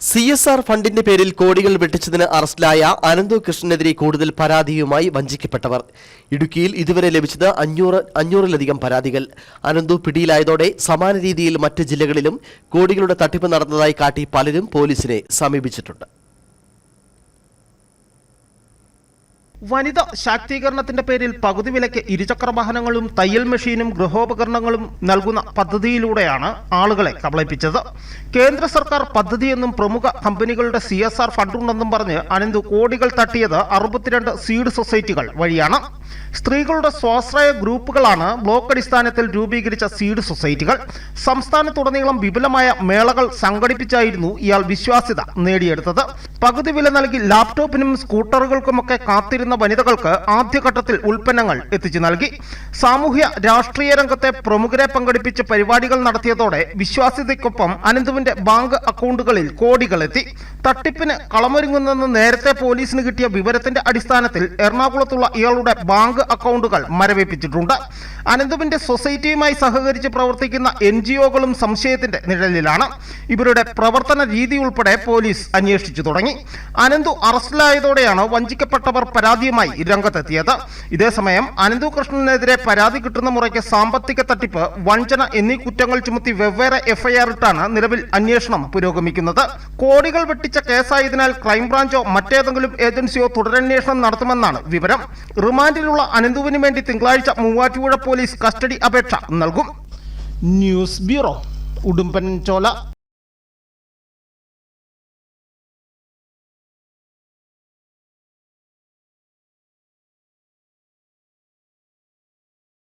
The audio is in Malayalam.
CSR ഫണ്ടിന്റെ പേരിൽ കോടികൾ വെട്ടിച്ചതിന് അറസ്റ്റിലായ അനന്തു കൃഷ്ണനെതിരെ കൂടുതൽ പരാതിയുമായി വഞ്ചിക്കപ്പെട്ടവർ. ഇടുക്കിയിൽ ഇതുവരെ ലഭിച്ചത് 500-ലധികം പരാതികൾ. അനന്തു പിടിയിലായതോടെ സമാന രീതിയിൽ മറ്റ് ജില്ലകളിലും കോടികളുടെ തട്ടിപ്പ് നടന്നതായി കാട്ടി പലരും പോലീസിനെ സമീപിച്ചിട്ടുണ്ട്. വനിതാ ശാക്തീകരണത്തിന്റെ പേരിൽ പകുതി വിലയ്ക്ക് ഇരുചക്ര വാഹനങ്ങളും തയ്യൽ മെഷീനും ഗൃഹോപകരണങ്ങളും നൽകുന്ന പദ്ധതിയിലൂടെയാണ് ആളുകളെ കബളിപ്പിച്ചത്. കേന്ദ്ര സർക്കാർ പദ്ധതിയെന്നും പ്രമുഖ കമ്പനികളുടെ CSR ഫണ്ടുണ്ടെന്നും പറഞ്ഞ് അനന്തു കോടികൾ തട്ടിയത് 62 സീഡ് സൊസൈറ്റികൾ വഴിയാണ്. സ്ത്രീകളുടെ സ്വാശ്രയ ഗ്രൂപ്പുകളാണ് ബ്ലോക്ക് അടിസ്ഥാനത്തിൽ രൂപീകരിച്ച സീഡ് സൊസൈറ്റികൾ. സംസ്ഥാനത്തുടനീളം വിപുലമായ മേളകൾ സംഘടിപ്പിച്ചായിരുന്നു ഇയാൾ വിശ്വാസ്യത നേടിയെടുത്തത്. പകുതി വില നൽകി ലാപ്ടോപ്പിനും സ്കൂട്ടറുകൾക്കുമൊക്കെ കാത്തിരുന്ന വനിതകൾക്ക് ആദ്യഘട്ടത്തിൽ ഉൽപ്പന്നങ്ങൾ എത്തിച്ചു നൽകി. സാമൂഹ്യ രാഷ്ട്രീയ രംഗത്തെ പ്രമുഖരെ പങ്കെടുപ്പിച്ച് പരിപാടികൾ നടത്തിയതോടെ വിശ്വാസ്യതയ്ക്കൊപ്പം അനന്തുവിന്റെ ബാങ്ക് അക്കൗണ്ടുകളിൽ കോടികൾ എത്തി. തട്ടിപ്പിന് കളമൊരുങ്ങുന്നെന്ന് നേരത്തെ പോലീസിന് കിട്ടിയ വിവരത്തിന്റെ അടിസ്ഥാനത്തിൽ എറണാകുളത്തുള്ള ഇയാളുടെ ബാങ്ക് അക്കൗണ്ടുകൾ മരവിപ്പിച്ചിട്ടുണ്ട്. അനന്തുവിന്റെ സൊസൈറ്റിയുമായി സഹകരിച്ച് പ്രവർത്തിക്കുന്ന NGOകളും സംശയത്തിന്റെ നിഴലിലാണ്. ഇവരുടെ പ്രവർത്തന രീതി ഉൾപ്പെടെ പോലീസ് അന്വേഷിച്ചു തുടങ്ങി. അനന്തു അറസ്റ്റിലായതോടെയാണ് വഞ്ചിക്കപ്പെട്ടവർ പരാതിയുമായി രംഗത്തെത്തിയത്. ഇതേസമയം അനന്തു കൃഷ്ണനെതിരെ പരാതി കിട്ടുന്ന മുറയ്ക്ക് സാമ്പത്തിക തട്ടിപ്പ്, വഞ്ചന എന്നീ കുറ്റങ്ങൾ ചുമത്തി വെവ്വേറെ FIR ഇട്ടാണ് നിലവിൽ അന്വേഷണം പുരോഗമിക്കുന്നത്. കോടികൾ വെട്ടിച്ച കേസായതിനാൽ ക്രൈംബ്രാഞ്ചോ മറ്റേതെങ്കിലും ഏജൻസിയോ തുടരന്വേഷണം നടത്തുമെന്നാണ് വിവരം. റിമാൻഡിലുള്ള അനന്തുവിന് വേണ്ടി തിങ്കളാഴ്ച മൂവാറ്റുപുഴ പോലീസ് കസ്റ്റഡി അപേക്ഷ നൽകും. News bureau, Udumbanchola.